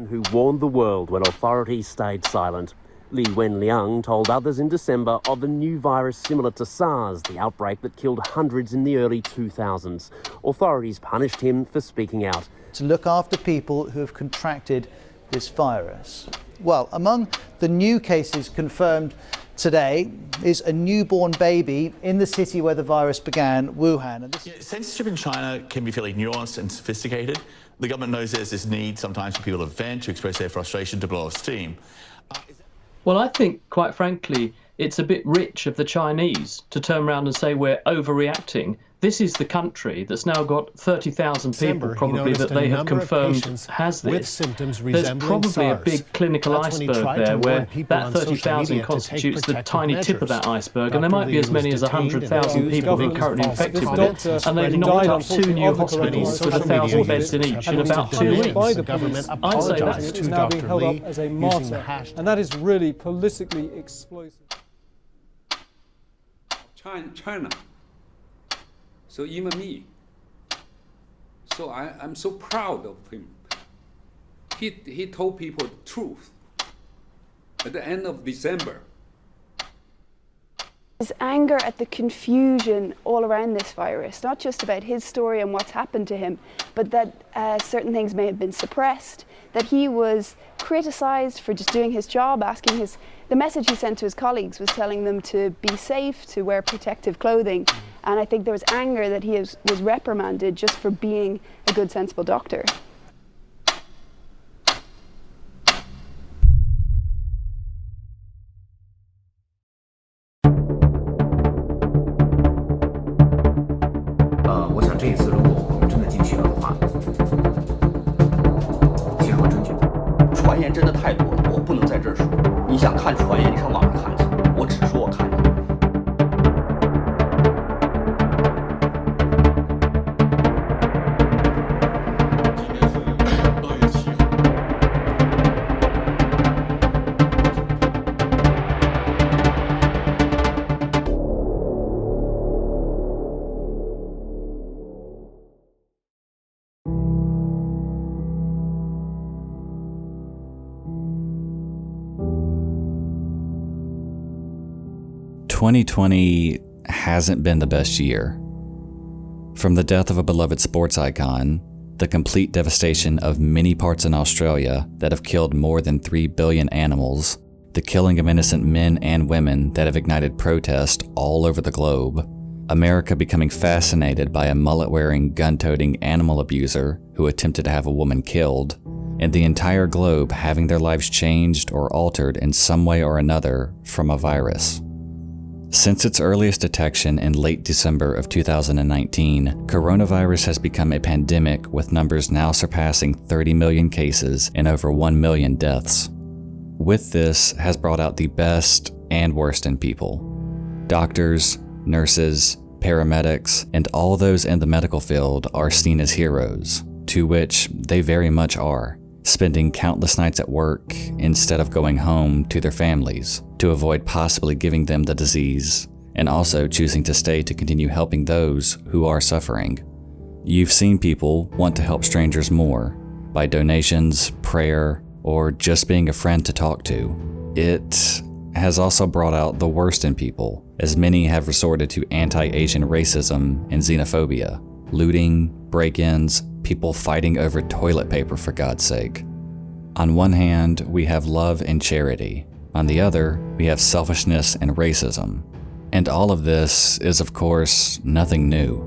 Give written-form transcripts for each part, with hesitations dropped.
man who warned the world when authorities stayed silent. Wenliang told others in December of a new virus similar to SARS, the outbreak that killed hundreds in the early 2000s. Authorities punished him for speaking out. To look after people who have contracted this virus. Well, among the new cases confirmed today is a newborn baby in the city where the virus began, Wuhan. And censorship in China can be fairly nuanced and sophisticated. The government knows there's this need sometimes for people to vent, to express their frustration, to blow off steam. Well, I think, quite frankly, it's a bit rich of the Chinese to turn around and say we're overreacting. This is the country that's now got 30,000 people probably that they have confirmed has this. There's probably a big clinical iceberg there where that 30,000 constitutes the tiny tip of that iceberg, and there might be as many as 100,000 people who are currently infected with it, and they've knocked up 2 new hospitals with 1,000 beds in each in about 2 weeks. I'd say that's now being held up as a martyr, and that is really politically explosive. China. So even me. So I'm so proud of him. He told people the truth at the end of December. His anger at the confusion all around this virus, not just about his story and what's happened to him, but that certain things may have been suppressed, that he was criticized for just doing his job, the message he sent to his colleagues was telling them to be safe, to wear protective clothing. And I think there was anger that he was reprimanded just for being a good, sensible doctor. "2020 hasn't been the best year. From the death of a beloved sports icon, the complete devastation of many parts in Australia that have killed more than 3 billion animals, the killing of innocent men and women that have ignited protest all over the globe, America becoming fascinated by a mullet-wearing, gun-toting animal abuser who attempted to have a woman killed, and the entire globe having their lives changed or altered in some way or another from a virus. Since its earliest detection in late December of 2019, coronavirus has become a pandemic with numbers now surpassing 30 million cases and over 1 million deaths. With this has brought out the best and worst in people. Doctors, nurses, paramedics, and all those in the medical field are seen as heroes, to which they very much are, spending countless nights at work instead of going home to their families to avoid possibly giving them the disease, and also choosing to stay to continue helping those who are suffering. You've seen people want to help strangers more by donations, prayer, or just being a friend to talk to. It has also brought out the worst in people, as many have resorted to anti-Asian racism and xenophobia, looting, break-ins, people fighting over toilet paper for God's sake. On one hand, we have love and charity. On the other, we have selfishness and racism. And all of this is, of course, nothing new.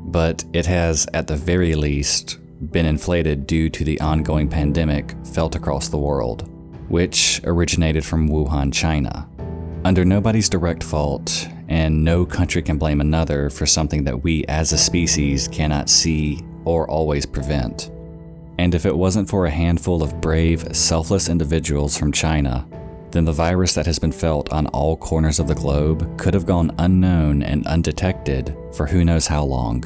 But it has, at the very least, been inflated due to the ongoing pandemic felt across the world, which originated from Wuhan, China. Under nobody's direct fault, and no country can blame another for something that we as a species cannot see or always prevent. And if it wasn't for a handful of brave, selfless individuals from China, then the virus that has been felt on all corners of the globe could have gone unknown and undetected for who knows how long.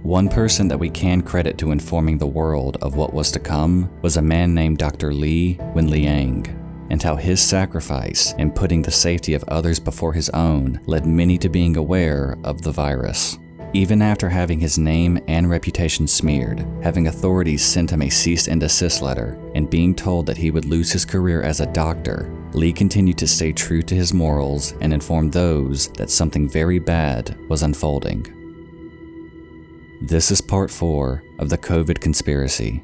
One person that we can credit to informing the world of what was to come was a man named Dr. Wenliang, and how his sacrifice in putting the safety of others before his own led many to being aware of the virus. Even after having his name and reputation smeared, having authorities send him a cease and desist letter, and being told that he would lose his career as a doctor, Li continued to stay true to his morals and inform those that something very bad was unfolding. This is part 4 of the COVID conspiracy,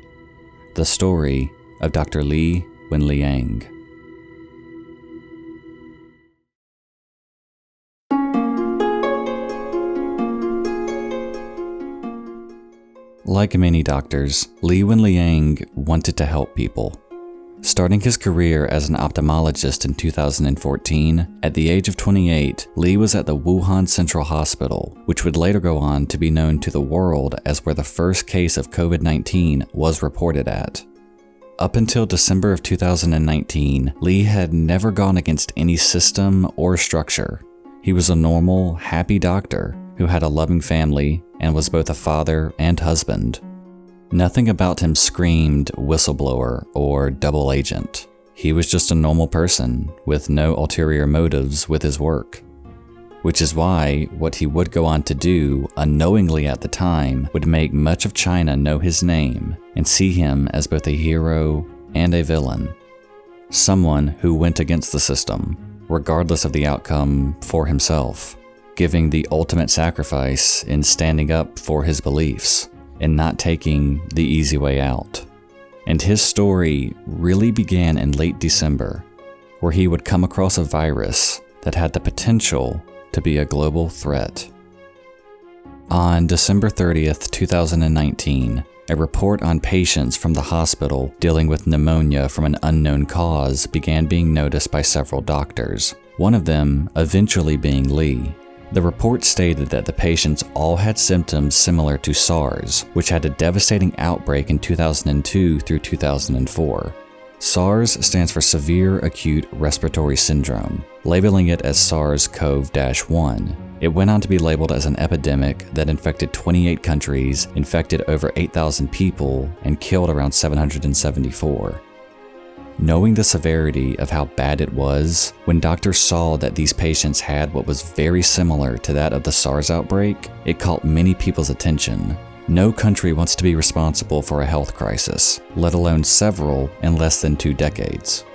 the story of Dr. Li Wenliang. Like many doctors, Li Wenliang wanted to help people. Starting his career as an ophthalmologist in 2014, at the age of 28, Li was at the Wuhan Central Hospital, which would later go on to be known to the world as where the first case of COVID-19 was reported at. Up until December of 2019, Li had never gone against any system or structure. He was a normal, happy doctor who had a loving family and was both a father and husband. Nothing about him screamed whistleblower or double agent. He was just a normal person with no ulterior motives with his work. Which is why what he would go on to do, unknowingly at the time, would make much of China know his name and see him as both a hero and a villain. Someone who went against the system, regardless of the outcome for himself, giving the ultimate sacrifice in standing up for his beliefs and not taking the easy way out. And his story really began in late December, where he would come across a virus that had the potential to be a global threat. On December 30th, 2019, a report on patients from the hospital dealing with pneumonia from an unknown cause began being noticed by several doctors, one of them eventually being Li. The report stated that the patients all had symptoms similar to SARS, which had a devastating outbreak in 2002 through 2004. SARS stands for Severe Acute Respiratory Syndrome, labeling it as SARS-CoV-1. It went on to be labeled as an epidemic that infected 28 countries, infected over 8,000 people, and killed around 774. Knowing the severity of how bad it was, when doctors saw that these patients had what was very similar to that of the SARS outbreak, it caught many people's attention. No country wants to be responsible for a health crisis, let alone several in less than 2 decades.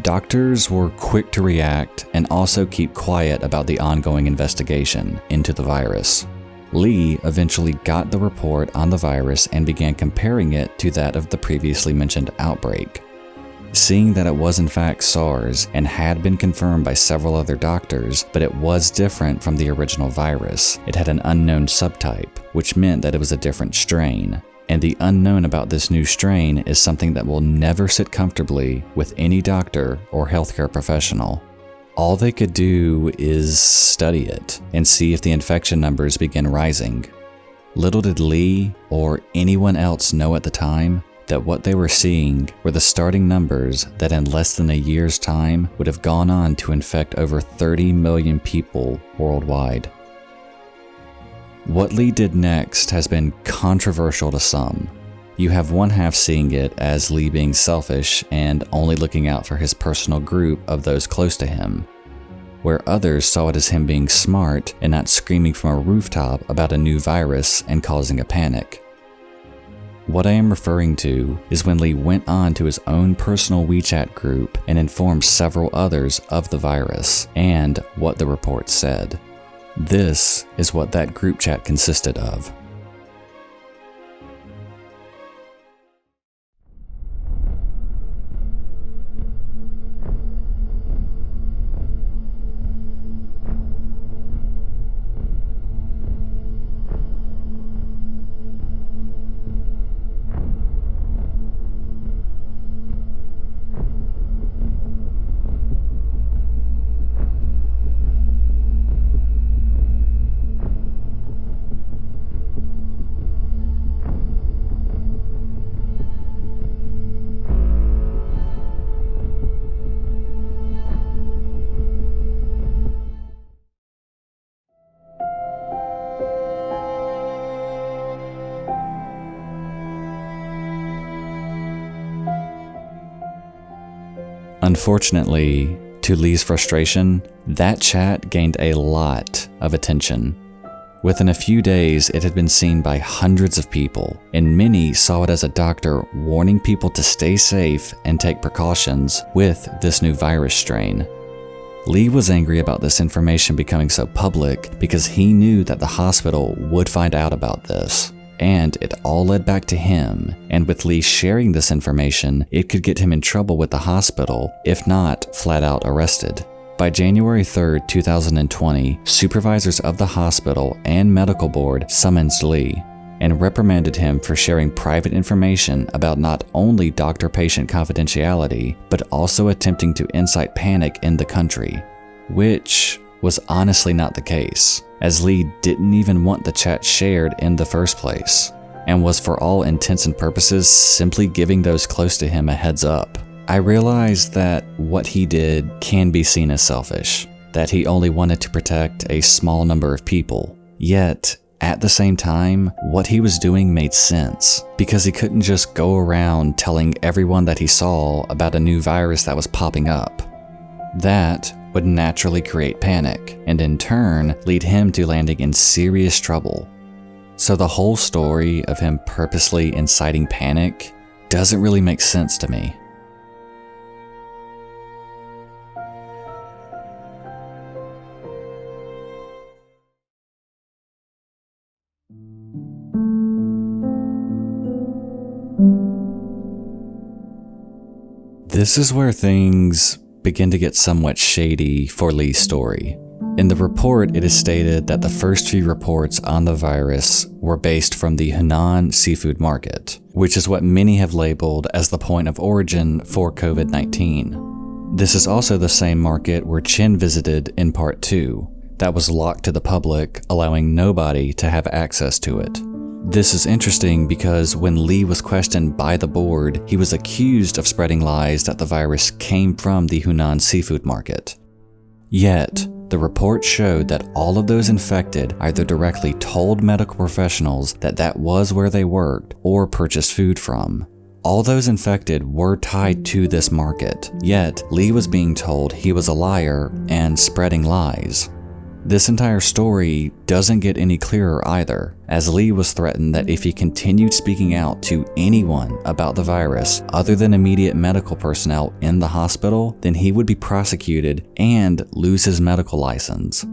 Doctors were quick to react and also keep quiet about the ongoing investigation into the virus. Li eventually got the report on the virus and began comparing it to that of the previously mentioned outbreak. Seeing that it was in fact SARS and had been confirmed by several other doctors, but it was different from the original virus. It had an unknown subtype, which meant that it was a different strain. And the unknown about this new strain is something that will never sit comfortably with any doctor or healthcare professional. All they could do is study it and see if the infection numbers begin rising. Little did Li or anyone else know at the time that what they were seeing were the starting numbers that in less than a year's time would have gone on to infect over 30 million people worldwide. What Li did next has been controversial to some. You have one half seeing it as Li being selfish and only looking out for his personal group of those close to him, where others saw it as him being smart and not screaming from a rooftop about a new virus and causing a panic. What I am referring to is when Li went on to his own personal WeChat group and informed several others of the virus and what the report said. This is what that group chat consisted of. Unfortunately, to Li's frustration, that chat gained a lot of attention. Within a few days, it had been seen by hundreds of people, and many saw it as a doctor warning people to stay safe and take precautions with this new virus strain. Li was angry about this information becoming so public because he knew that the hospital would find out about this. And it all led back to him, and with Li sharing this information, it could get him in trouble with the hospital, if not flat out arrested. By January 3, 2020, supervisors of the hospital and medical board summoned Li and reprimanded him for sharing private information about not only doctor-patient confidentiality, but also attempting to incite panic in the country, which was honestly not the case, as Li didn't even want the chat shared in the first place, and was for all intents and purposes simply giving those close to him a heads up. I realized that what he did can be seen as selfish, that he only wanted to protect a small number of people. Yet, at the same time, what he was doing made sense, because he couldn't just go around telling everyone that he saw about a new virus that was popping up. That would naturally create panic, and in turn lead him to landing in serious trouble. So the whole story of him purposely inciting panic doesn't really make sense to me. This is where things begin to get somewhat shady for Li's story. In the report, it is stated that the first few reports on the virus were based from the Hunan seafood market, which is what many have labeled as the point of origin for COVID-19. This is also the same market where Chen visited in part 2, that was locked to the public, allowing nobody to have access to it. This is interesting because when Li was questioned by the board, he was accused of spreading lies that the virus came from the Hunan seafood market. Yet, the report showed that all of those infected either directly told medical professionals that that was where they worked or purchased food from. All those infected were tied to this market, yet Li was being told he was a liar and spreading lies. This entire story doesn't get any clearer either, as Li was threatened that if he continued speaking out to anyone about the virus other than immediate medical personnel in the hospital, then he would be prosecuted and lose his medical license.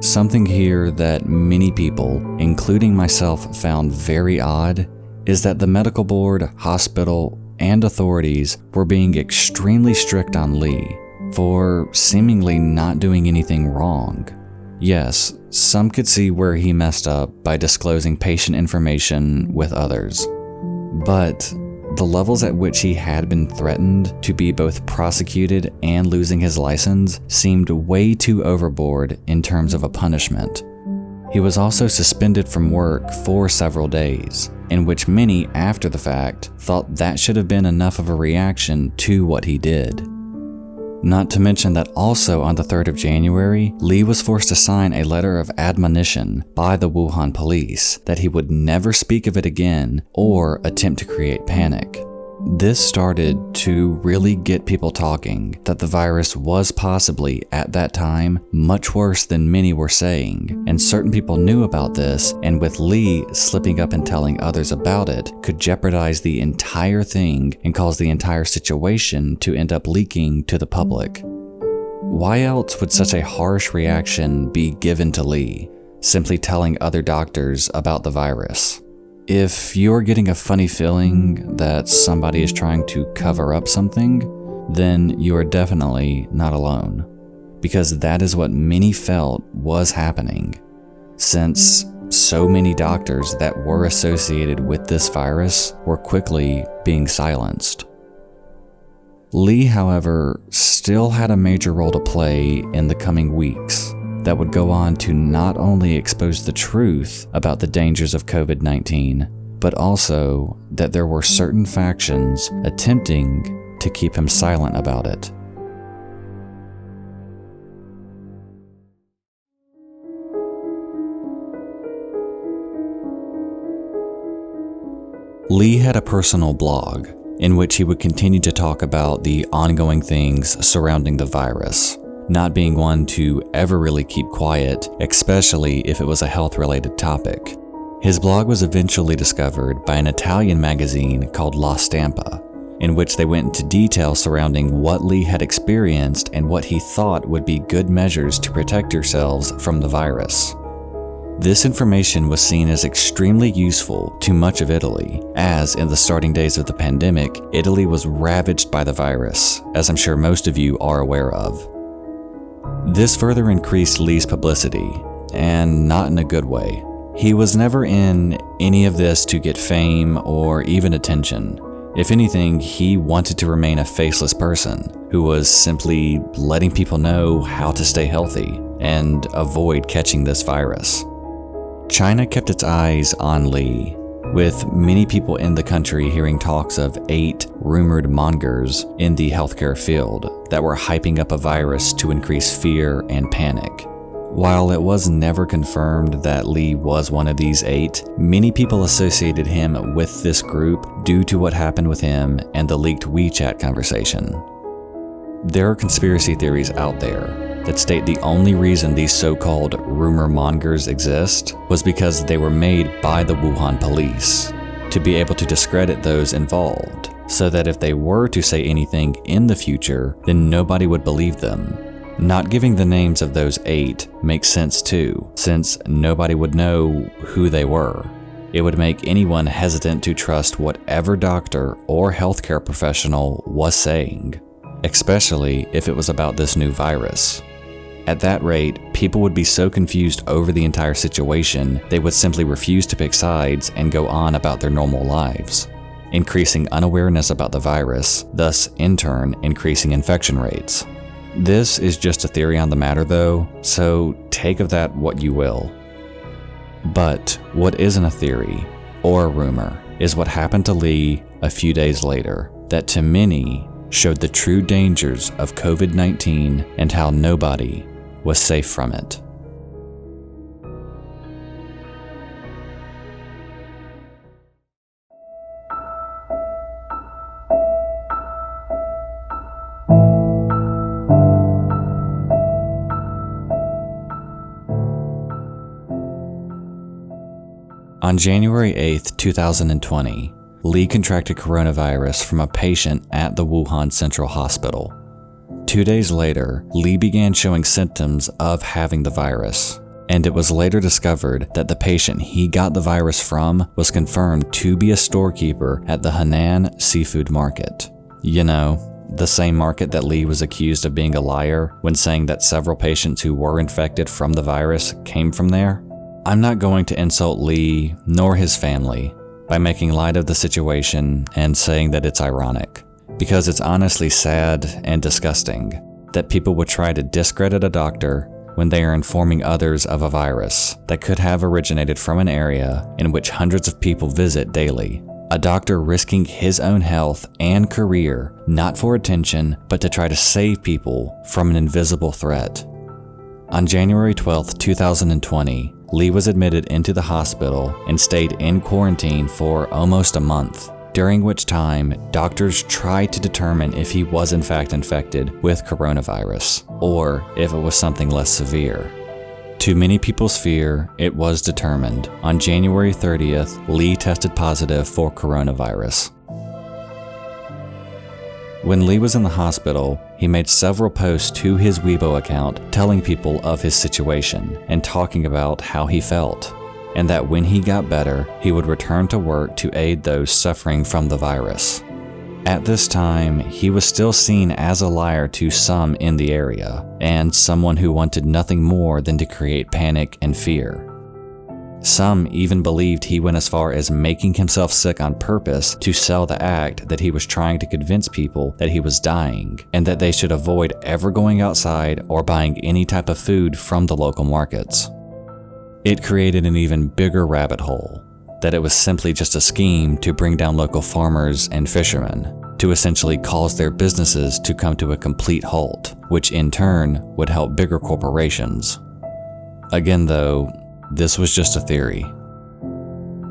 Something here that many people, including myself, found very odd is that the medical board, hospital, and authorities were being extremely strict on Li for seemingly not doing anything wrong. Yes, some could see where he messed up by disclosing patient information with others, but the levels at which he had been threatened to be both prosecuted and losing his license seemed way too overboard in terms of a punishment. He was also suspended from work for several days, in which many after the fact thought that should have been enough of a reaction to what he did. Not to mention that also on the 3rd of January, Li was forced to sign a letter of admonition by the Wuhan police that he would never speak of it again or attempt to create panic. This started to really get people talking that the virus was possibly, at that time, much worse than many were saying, and certain people knew about this, and with Li slipping up and telling others about it, could jeopardize the entire thing and cause the entire situation to end up leaking to the public. Why else would such a harsh reaction be given to Li, simply telling other doctors about the virus? If you're getting a funny feeling that somebody is trying to cover up something, then you are definitely not alone, because that is what many felt was happening, since so many doctors that were associated with this virus were quickly being silenced. Li, however, still had a major role to play in the coming weeks that would go on to not only expose the truth about the dangers of COVID-19, but also that there were certain factions attempting to keep him silent about it. Li had a personal blog in which he would continue to talk about the ongoing things surrounding the virus, not being one to ever really keep quiet, especially if it was a health-related topic. His blog was eventually discovered by an Italian magazine called La Stampa, in which they went into detail surrounding what Li had experienced and what he thought would be good measures to protect yourselves from the virus. This information was seen as extremely useful to much of Italy, as in the starting days of the pandemic, Italy was ravaged by the virus, as I'm sure most of you are aware of. This further increased Li's publicity, and not in a good way. He was never in any of this to get fame or even attention. If anything, he wanted to remain a faceless person who was simply letting people know how to stay healthy and avoid catching this virus. China kept its eyes on Li, with many people in the country hearing talks of 8 rumored mongers in the healthcare field that were hyping up a virus to increase fear and panic. While it was never confirmed that Li was one of these 8, many people associated him with this group due to what happened with him and the leaked WeChat conversation. There are conspiracy theories out there that state the only reason these so-called rumor mongers exist was because they were made by the Wuhan police to be able to discredit those involved, so that if they were to say anything in the future, then nobody would believe them. Not giving the names of those 8 makes sense too, since nobody would know who they were. It would make anyone hesitant to trust whatever doctor or healthcare professional was saying, especially if it was about this new virus. At that rate, people would be so confused over the entire situation, they would simply refuse to pick sides and go on about their normal lives, increasing unawareness about the virus, thus in turn increasing infection rates. This is just a theory on the matter though, so take of that what you will. But what isn't a theory or a rumor is what happened to Li a few days later, that to many showed the true dangers of COVID-19 and how nobody was safe from it. On January 8th, 2020, Li contracted coronavirus from a patient at the Wuhan Central Hospital. 2 days later, Li began showing symptoms of having the virus, and it was later discovered that the patient he got the virus from was confirmed to be a storekeeper at the Henan seafood market. You know, the same market that Li was accused of being a liar when saying that several patients who were infected from the virus came from there. I'm not going to insult Li nor his family by making light of the situation and saying that it's ironic, because it's honestly sad and disgusting that people would try to discredit a doctor when they are informing others of a virus that could have originated from an area in which hundreds of people visit daily. A doctor risking his own health and career, not for attention, but to try to save people from an invisible threat. On January 12, 2020, Li was admitted into the hospital and stayed in quarantine for almost a month, during which time doctors tried to determine if he was in fact infected with coronavirus, or if it was something less severe. To many people's fear, it was determined. On January 30th, Li tested positive for coronavirus. When Li was in the hospital, he made several posts to his Weibo account telling people of his situation and talking about how he felt, and that when he got better, he would return to work to aid those suffering from the virus. At this time, he was still seen as a liar to some in the area, and someone who wanted nothing more than to create panic and fear. Some even believed he went as far as making himself sick on purpose to sell the act that he was trying to convince people that he was dying and that they should avoid ever going outside or buying any type of food from the local markets. It created an even bigger rabbit hole, that it was simply just a scheme to bring down local farmers and fishermen, to essentially cause their businesses to come to a complete halt, which in turn would help bigger corporations. Again though, this was just a theory.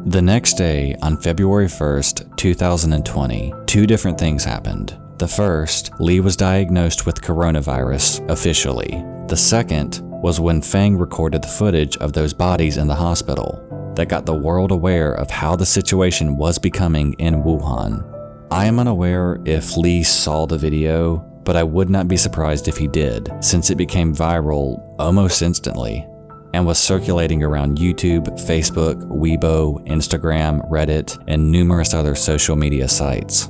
The next day, on February 1st, 2020, 2 different things happened. The The first, Li was diagnosed with coronavirus officially. The second was when Fang recorded the footage of those bodies in the hospital that got the world aware of how the situation was becoming in Wuhan. I am unaware if Li saw the video, but I would not be surprised if he did, since it became viral almost instantly and was circulating around YouTube, Facebook, Weibo, Instagram, Reddit, and numerous other social media sites.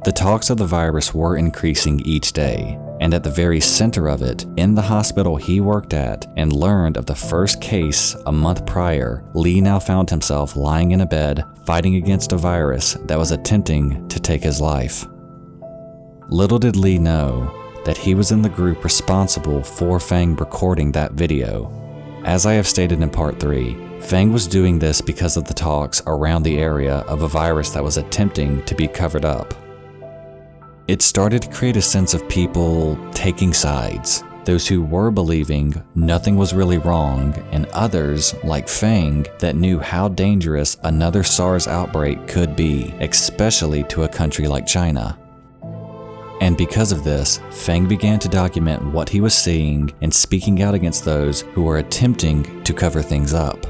The talks of the virus were increasing each day, and at the very center of it, in the hospital he worked at and learned of the first case a month prior, Li now found himself lying in a bed fighting against a virus that was attempting to take his life. Little did Li know that he was in the group responsible for Fang recording that video. As I have stated in part 3, Fang was doing this because of the talks around the area of a virus that was attempting to be covered up. It started to create a sense of people taking sides, those who were believing nothing was really wrong, and others, like Fang, that knew how dangerous another SARS outbreak could be, especially to a country like China. And because of this, Fang began to document what he was seeing and speaking out against those who were attempting to cover things up.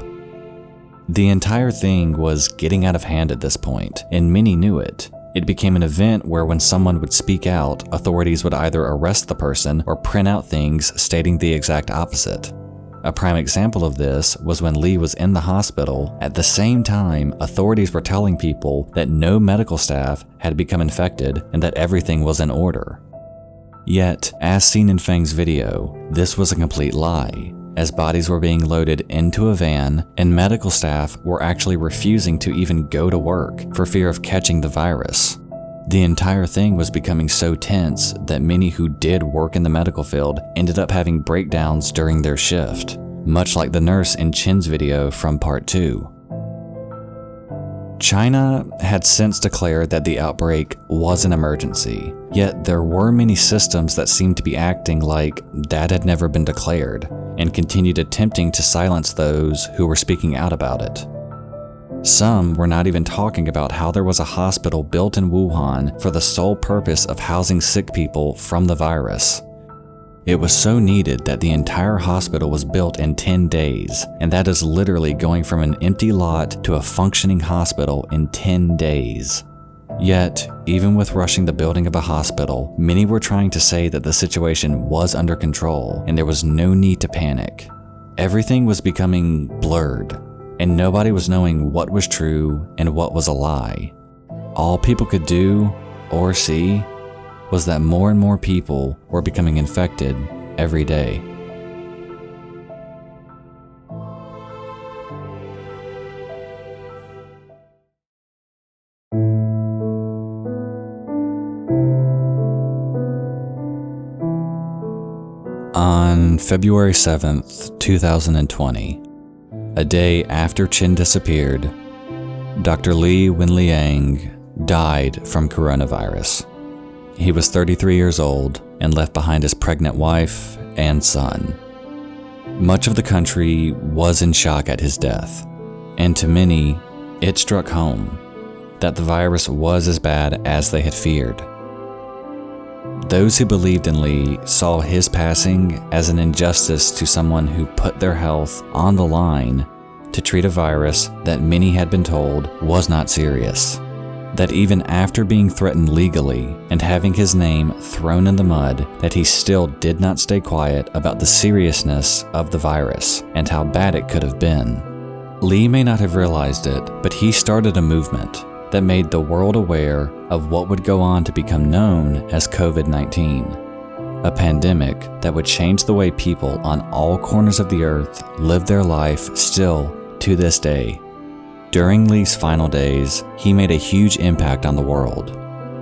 The entire thing was getting out of hand at this point, and many knew it. It became an event where when someone would speak out, authorities would either arrest the person or print out things stating the exact opposite. A prime example of this was when Li was in the hospital. At the same time, authorities were telling people that no medical staff had become infected and that everything was in order. Yet, as seen in Fang's video, this was a complete lie, as bodies were being loaded into a van and medical staff were actually refusing to even go to work for fear of catching the virus. The entire thing was becoming so tense that many who did work in the medical field ended up having breakdowns during their shift, much like the nurse in Chen's video from part 2. China had since declared that the outbreak was an emergency, yet there were many systems that seemed to be acting like that had never been declared, and continued attempting to silence those who were speaking out about it. Some were not even talking about how there was a hospital built in Wuhan for the sole purpose of housing sick people from the virus. It was so needed that the entire hospital was built in 10 days, and that is literally going from an empty lot to a functioning hospital in 10 days. Yet, even with rushing the building of a hospital, many were trying to say that the situation was under control and there was no need to panic. Everything was becoming blurred, and nobody was knowing what was true and what was a lie. All people could do or see was that more and more people were becoming infected every day. On February 7th, 2020, a day after Chen disappeared, Dr. Wenliang died from coronavirus. He was 33 years old and left behind his pregnant wife and son. Much of the country was in shock at his death, and to many, it struck home that the virus was as bad as they had feared. Those who believed in Li saw his passing as an injustice to someone who put their health on the line to treat a virus that many had been told was not serious. That even after being threatened legally and having his name thrown in the mud, that he still did not stay quiet about the seriousness of the virus and how bad it could have been. Li may not have realized it, but he started a movement that made the world aware of what would go on to become known as COVID-19, a pandemic that would change the way people on all corners of the earth live their life still to this day. During Li's final days, he made a huge impact on the world.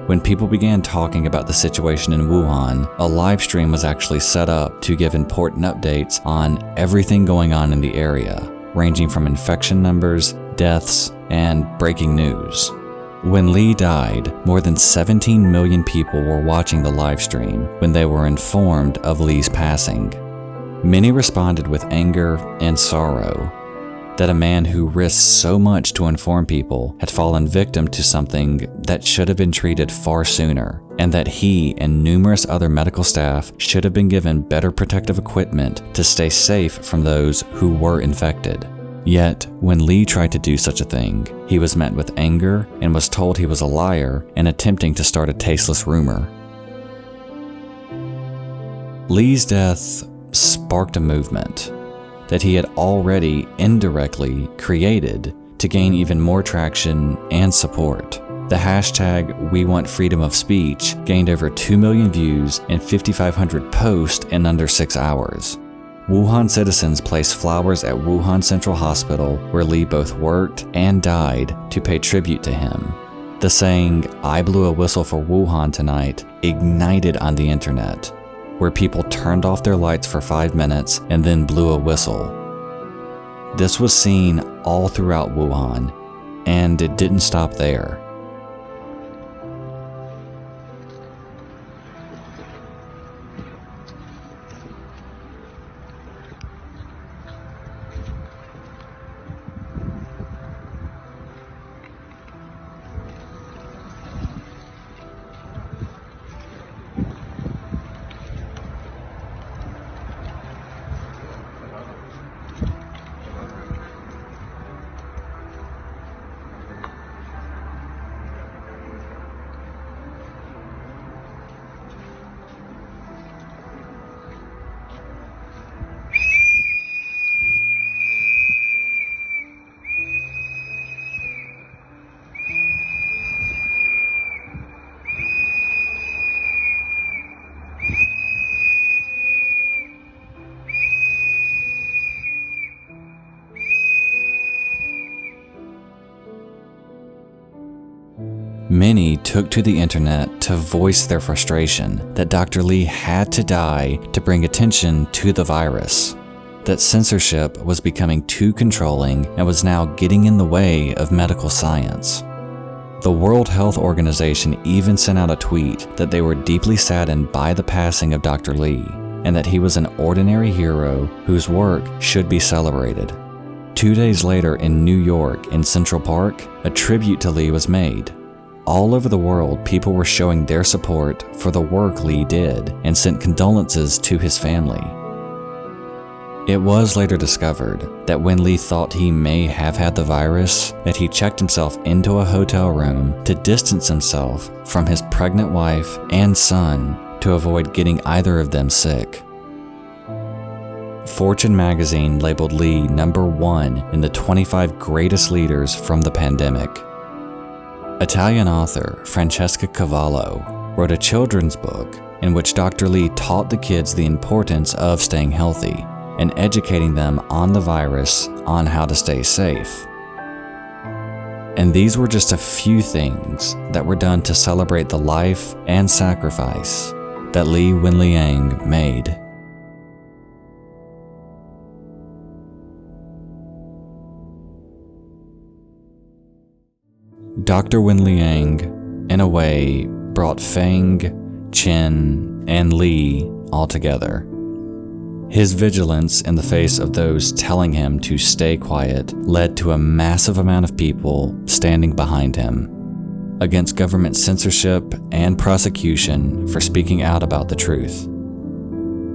When people began talking about the situation in Wuhan, a live stream was actually set up to give important updates on everything going on in the area, ranging from infection numbers, deaths, and breaking news. When Li died, more than 17 million people were watching the live stream when they were informed of Li's passing. Many responded with anger and sorrow. that a man who risked so much to inform people had fallen victim to something that should have been treated far sooner, and that he and numerous other medical staff should have been given better protective equipment to stay safe from those who were infected. Yet, when Li tried to do such a thing, he was met with anger and was told he was a liar and attempting to start a tasteless rumor. Li's death sparked a movement that he had already indirectly created to gain even more traction and support. The hashtag We Want Freedom of Speech gained over 2 million views and 5,500 posts in under 6 hours. Wuhan citizens placed flowers at Wuhan Central Hospital, where Li both worked and died, to pay tribute to him. The saying, "I blew a whistle for Wuhan tonight," ignited on the internet, where people turned off their lights for 5 minutes and then blew a whistle. This was seen all throughout Wuhan, and it didn't stop there. Many took to the internet to voice their frustration that Dr. Li had to die to bring attention to the virus, that censorship was becoming too controlling and was now getting in the way of medical science. The World Health Organization even sent out a tweet that they were deeply saddened by the passing of Dr. Li, and that he was an ordinary hero whose work should be celebrated. 2 days later in New York, in Central Park, a tribute to Li was made. All over the world, people were showing their support for the work Li did and sent condolences to his family. It was later discovered that when Li thought he may have had the virus, that he checked himself into a hotel room to distance himself from his pregnant wife and son to avoid getting either of them sick. Fortune magazine labeled Li #1 in the 25 greatest leaders from the pandemic. Italian author Francesca Cavallo wrote a children's book in which Dr. Li taught the kids the importance of staying healthy and educating them on the virus, on how to stay safe. And these were just a few things that were done to celebrate the life and sacrifice that Li Wenliang made. Dr. Wenliang, in a way, brought Fang, Chen, and Li all together. His vigilance in the face of those telling him to stay quiet led to a massive amount of people standing behind him, against government censorship and prosecution for speaking out about the truth.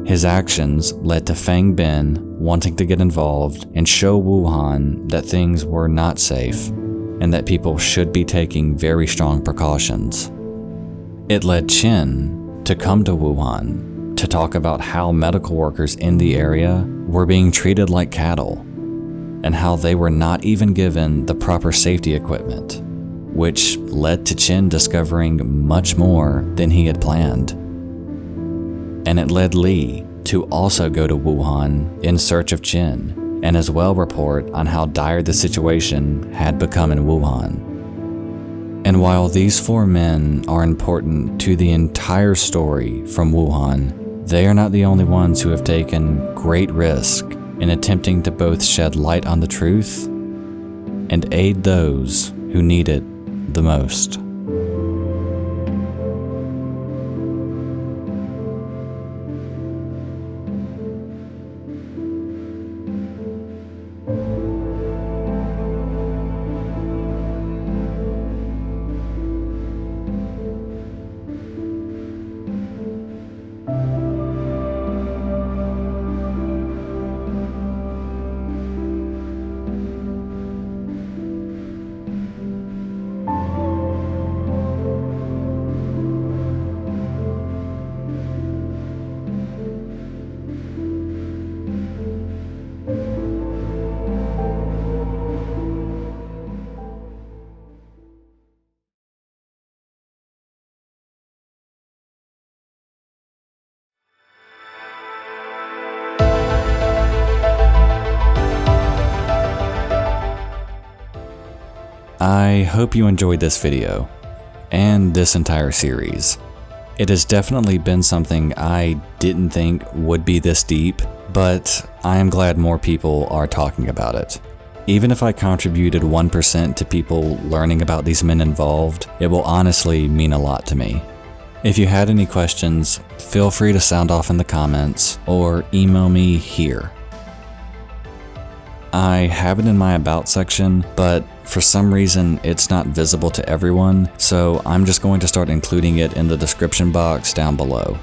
His actions led to Fang Bin wanting to get involved and show Wuhan that things were not safe, and that people should be taking very strong precautions. It led Chen to come to Wuhan to talk about how medical workers in the area were being treated like cattle, and how they were not even given the proper safety equipment, which led to Chen discovering much more than he had planned. And it led Li to also go to Wuhan in search of Chen, and as well report on how dire the situation had become in Wuhan. And while these 4 men are important to the entire story from Wuhan, they are not the only ones who have taken great risk in attempting to both shed light on the truth and aid those who need it the most. I hope you enjoyed this video, and this entire series. It has definitely been something I didn't think would be this deep, but I am glad more people are talking about it. Even if I contributed 1% to people learning about these men involved, it will honestly mean a lot to me. If you had any questions, feel free to sound off in the comments or email me here. I have it in my About section, but for some reason it's not visible to everyone, so I'm just going to start including it in the description box down below.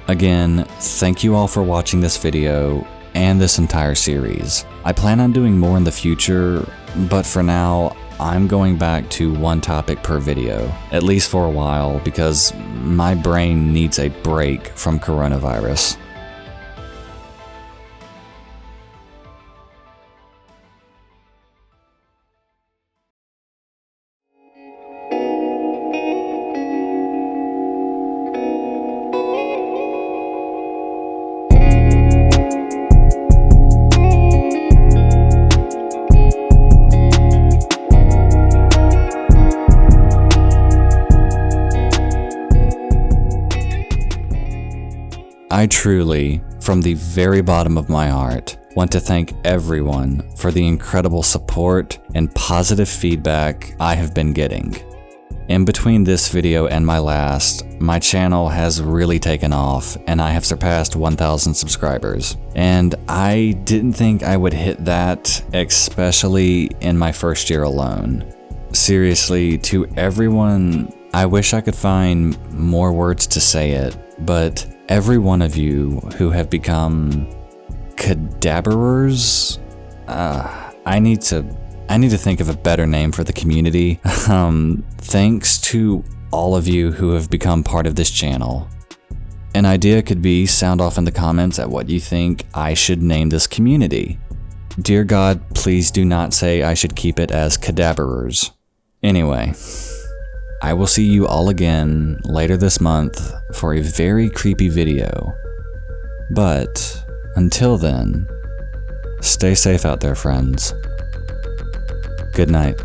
Again, thank you all for watching this video and this entire series. I plan on doing more in the future, but for now, I'm going back to one topic per video, at least for a while, because my brain needs a break from coronavirus. I truly, from the very bottom of my heart, want to thank everyone for the incredible support and positive feedback I have been getting. In between this video and my last, my channel has really taken off and I have surpassed 1,000 subscribers. And I didn't think I would hit that, especially in my first year alone. Seriously, to everyone, I wish I could find more words to say it, but every one of you who have become Cadaberers, I need to think of a better name for the community. Thanks to all of you who have become part of this channel. An idea could be sound off in the comments at what you think I should name this community. Dear God, please do not say I should keep it as Cadaberers. Anyway, I will see you all again later this month for a very creepy video. But until then, stay safe out there, friends. Good night.